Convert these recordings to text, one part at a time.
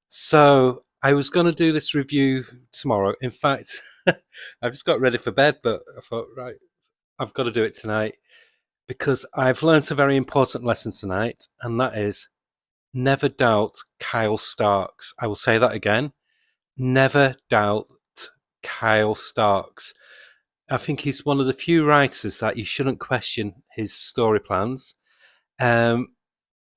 So I was going to do this review tomorrow. In fact, I just got ready for bed, but I thought, right, I've got to do it tonight because I've learnt a very important lesson tonight, and that is never doubt Kyle Starks. I will say that again. Never doubt Kyle Starks. I think he's one of the few writers that you shouldn't question his story plans. Um,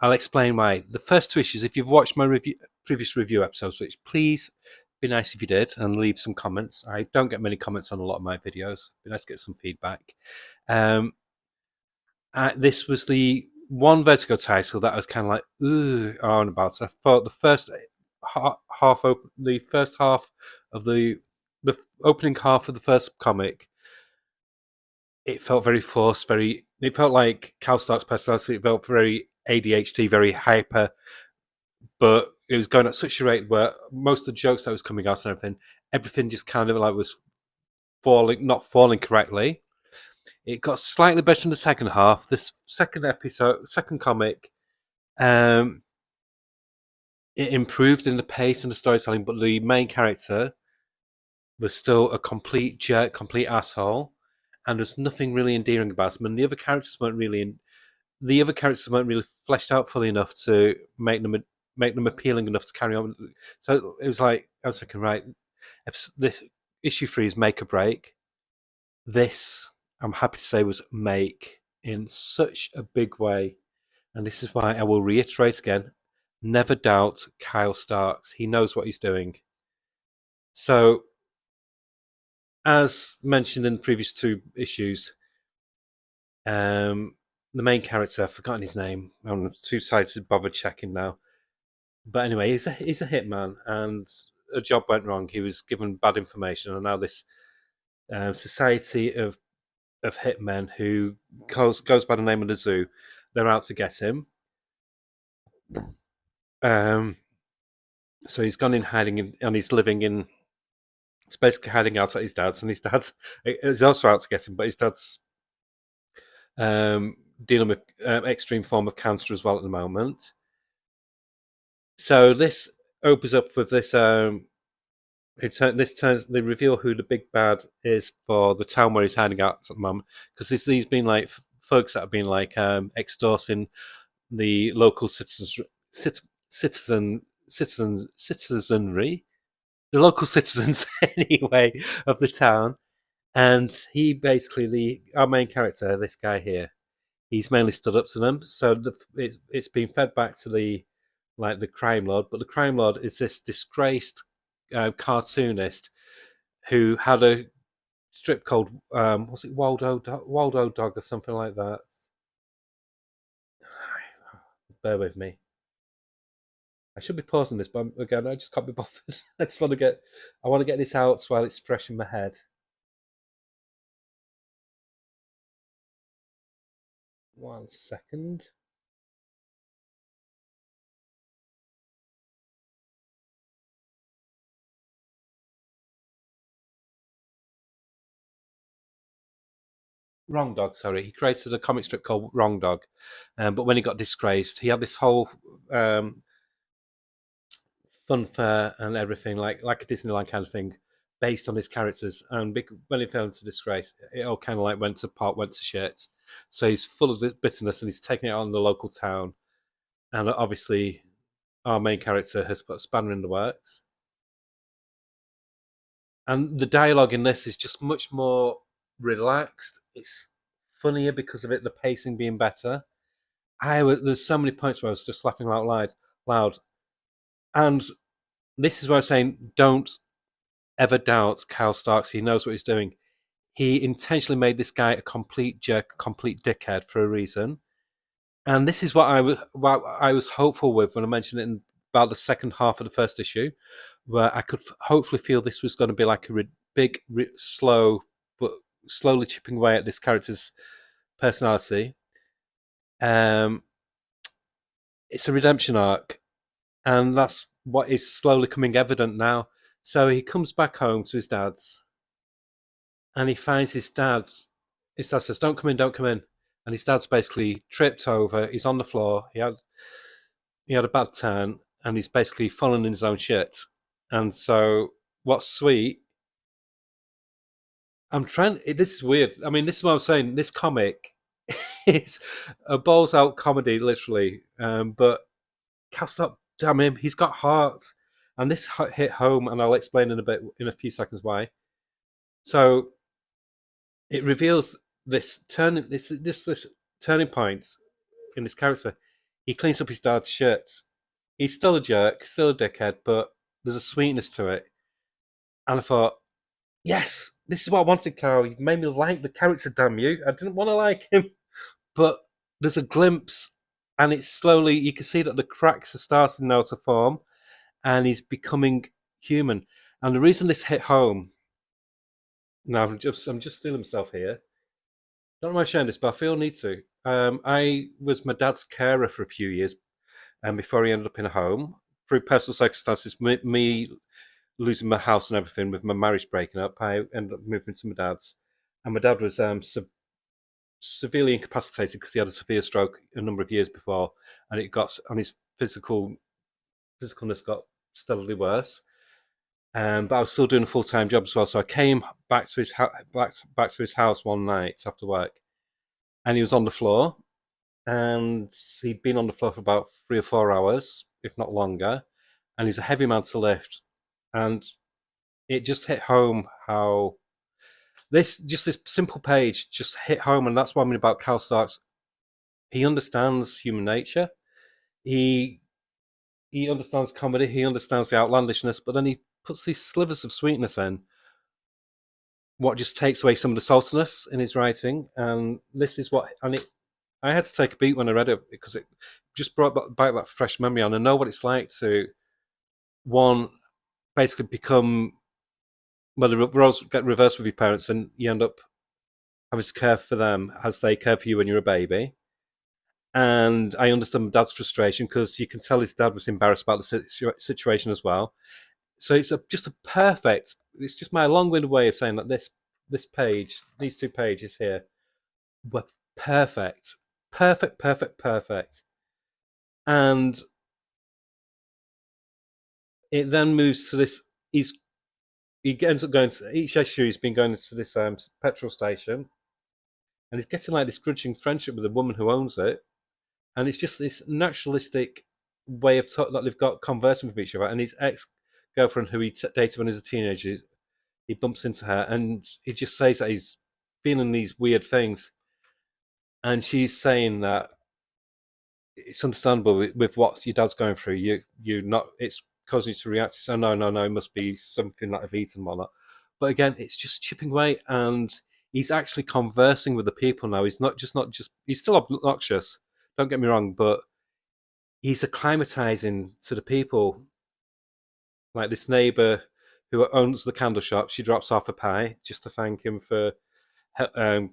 I'll explain why. The first two issues, if you've watched my previous review episodes, which please be nice if you did and leave some comments. I don't get many comments on a lot of my videos. Be nice to get some feedback. Um, this was the one Vertigo title that I was kind of like, ooh, on about. I thought the first the first half of the opening half of the first comic, it felt very forced. It felt like Cal Stark's personality. It felt very ADHD, very hyper, but it was going at such a rate where most of the jokes that was coming out and everything just kind of like was not falling correctly. It got slightly better in the second half. This second comic, um, it improved in the pace and the storytelling, but the main character was still a complete jerk, complete asshole, and there's nothing really endearing about him. And the other characters weren't really fleshed out fully enough to make them appealing enough to carry on. So it was like I was thinking, right, this issue 3 is make or break. This, I'm happy to say, was make in such a big way, and this is why I will reiterate again: never doubt Kyle Starks. He knows what he's doing. So, as mentioned in the previous two issues, the main character, I've forgotten his name. I'm too tired to bother checking now. But anyway, he's a hitman, and a job went wrong. He was given bad information, and now this society of hitmen who goes by the name of the Zoo, they're out to get him. So he's gone in hiding, and he's living in. It's basically hiding out at his dad's, and his dad's is also out to get him, but his dad's dealing with extreme form of cancer as well at the moment. So this opens up with this. They reveal who the big bad is for the town where he's hiding out at the moment, because these been like folks that have been like extorting the local citizenry, the local citizens anyway of the town. And he basically, our main character, this guy here, he's mainly stood up to them. So it's been fed back to the crime lord, but the crime lord is this disgraced cartoonist who had a strip called was it Waldo Dog or something like that. Bear with me. I should be pausing this, but again, I just can't be bothered. I want to get this out while it's fresh in my head. One second. Wrong Dog, sorry. He created a comic strip called Wrong Dog, but when he got disgraced, he had this whole fun fair and everything, like a Disneyland kind of thing, based on his characters. And when he fell into disgrace, it all kind of like went to shit. So he's full of bitterness, and he's taking it on the local town. And obviously, our main character has put a spanner in the works. And the dialogue in this is just much more relaxed. It's funnier because of it, the pacing being better. There's so many points where I was just laughing out loud. And this is where I'm saying, don't ever doubt Kyle Starks. He knows what he's doing. He intentionally made this guy a complete jerk, a complete dickhead for a reason. And this is what I was hopeful with when I mentioned it in about the second half of the first issue, where I could hopefully feel this was going to be like a big, slow, but slowly chipping away at this character's personality. It's a redemption arc, and that's what is slowly coming evident now. So he comes back home to his dad's, and he finds his dad. His dad says, "Don't come in, don't come in," and his dad's basically tripped over. He's on the floor. He had a bad turn, and he's basically fallen in his own shit. And so, what's sweet? I'm trying. This is weird. I mean, this is what I'm saying. This comic is a balls out comedy, literally. But can't stop. Damn him, he's got heart. And this hit home, and I'll explain in a few seconds why. So it reveals this turning point in this character. He cleans up his dad's shirts. He's still a jerk, still a dickhead, but there's a sweetness to it. And I thought, yes, this is what I wanted, Carol. You've made me like the character, damn you. I didn't want to like him, but there's a glimpse, and it's slowly, you can see that the cracks are starting now to form, and he's becoming human. And the reason this hit home, now I'm just stealing myself here. Don't mind sharing this, but I feel I need to. I was my dad's carer for a few years, and before he ended up in a home through personal circumstances, me losing my house and everything, with my marriage breaking up, I ended up moving to my dad's, and my dad was severely incapacitated because he had a severe stroke a number of years before, and it got on his physicalness got steadily worse. But I was still doing a full time job as well, so I came back to back to his house one night after work, and he was on the floor, and he'd been on the floor for about 3 or 4 hours, if not longer, and he's a heavy man to lift, and it just hit home how this simple page just hit home, and that's what I mean about Cal Starks. He understands human nature. He he understands comedy. He understands the outlandishness, but then he puts these slivers of sweetness in, what just takes away some of the saltiness in his writing. And this is what, and it, I had to take a beat when I read it because it just brought back that fresh memory. And I know what it's like to one basically become, well, the roles get reversed with your parents, and you end up having to care for them as they care for you when you're a baby. And I understand my dad's frustration because you can tell his dad was embarrassed about the situation as well. So it's just a perfect. It's just my long-winded way of saying that this page, these 2 pages here, were perfect, perfect, perfect, perfect. And it then moves to this. He ends up going to each issue. He's been going to this petrol station, and he's getting like this grudging friendship with the woman who owns it, and it's just this naturalistic way of that they've got conversing with each other. And his ex girlfriend, who he dated when he was a teenager, he bumps into her, and he just says that he's feeling these weird things, and she's saying that it's understandable with what your dad's going through. You not it's causing you to react. So no, no, no, it must be something that I've eaten and whatnot. But again, it's just chipping away, and he's actually conversing with the people now. He's not just he's still obnoxious. Don't get me wrong, but he's acclimatizing to the people. Like this neighbor who owns the candle shop, she drops off a pie just to thank him for um,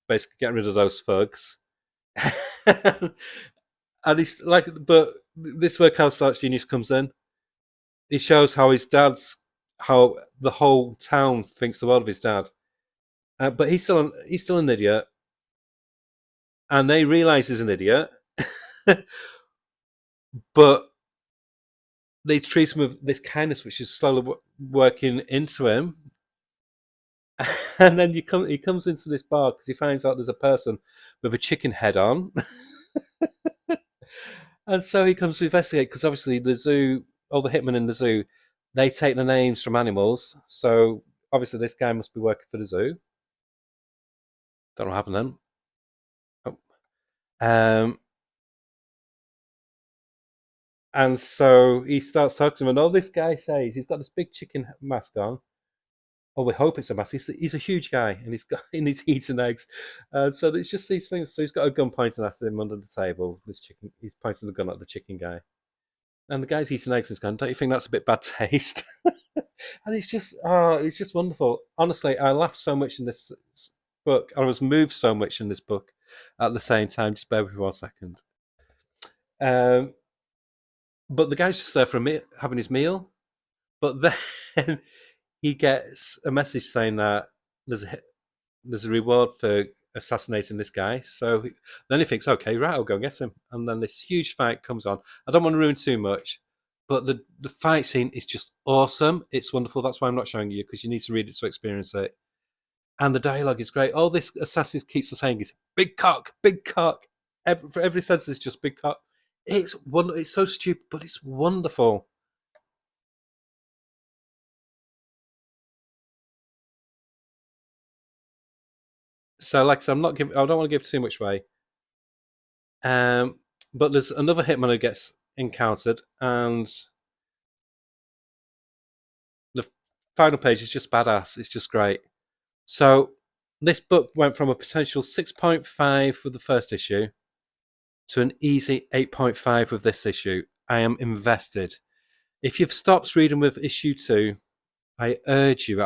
basically getting rid of those thugs. And he's like, but this is where Cal Stark's genius comes in. He shows how the whole town thinks the world of his dad, but he's still an idiot, and they realize he's an idiot, but they treat him with this kindness, which is slowly working into him. And then he comes into this bar because he finds out there's a person with a chicken head on. And so he comes to investigate because obviously the zoo, all the hitmen in the zoo, they take the names from animals. So obviously this guy must be working for the zoo. Don't know what happened then. Oh. And so he starts talking to him, and all this guy says, he's got this big chicken mask on. Oh, we hope it's a mask. He's a huge guy, and he's eating eggs. So it's just these things. So he's got a gun pointing at him under the table. This chicken, he's pointing the gun at the chicken guy, and the guy's eating eggs and he's going, "Don't you think that's a bit bad taste?" And it's just wonderful. Honestly, I laughed so much in this book. I was moved so much in this book at the same time. Just bear with me 1 second. Um, but the guy's just there for having his meal. But then he gets a message saying that there's a reward for assassinating this guy. So then he thinks, okay, right, I'll go and get him. And then this huge fight comes on. I don't want to ruin too much, but the fight scene is just awesome. It's wonderful. That's why I'm not showing you, because you need to read it to experience it. And the dialogue is great. All this assassin keeps saying is big cock, big cock. For every sentence is just big cock. It's so stupid, but it's wonderful. So, like I said, I don't want to give too much away. But there's another hitman who gets encountered, and the final page is just badass. It's just great. So this book went from a potential 6.5 with the first issue to an easy 8.5 with this issue. I am invested. If you've stopped reading with issue 2, I urge you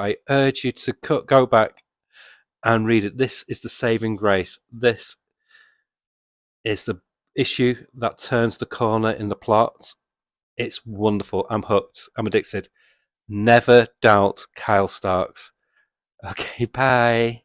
to go back and read it. This is the saving grace. This is the issue that turns the corner in the plot. It's wonderful. I'm hooked. I'm addicted. Never doubt Kyle Starks. Okay, bye.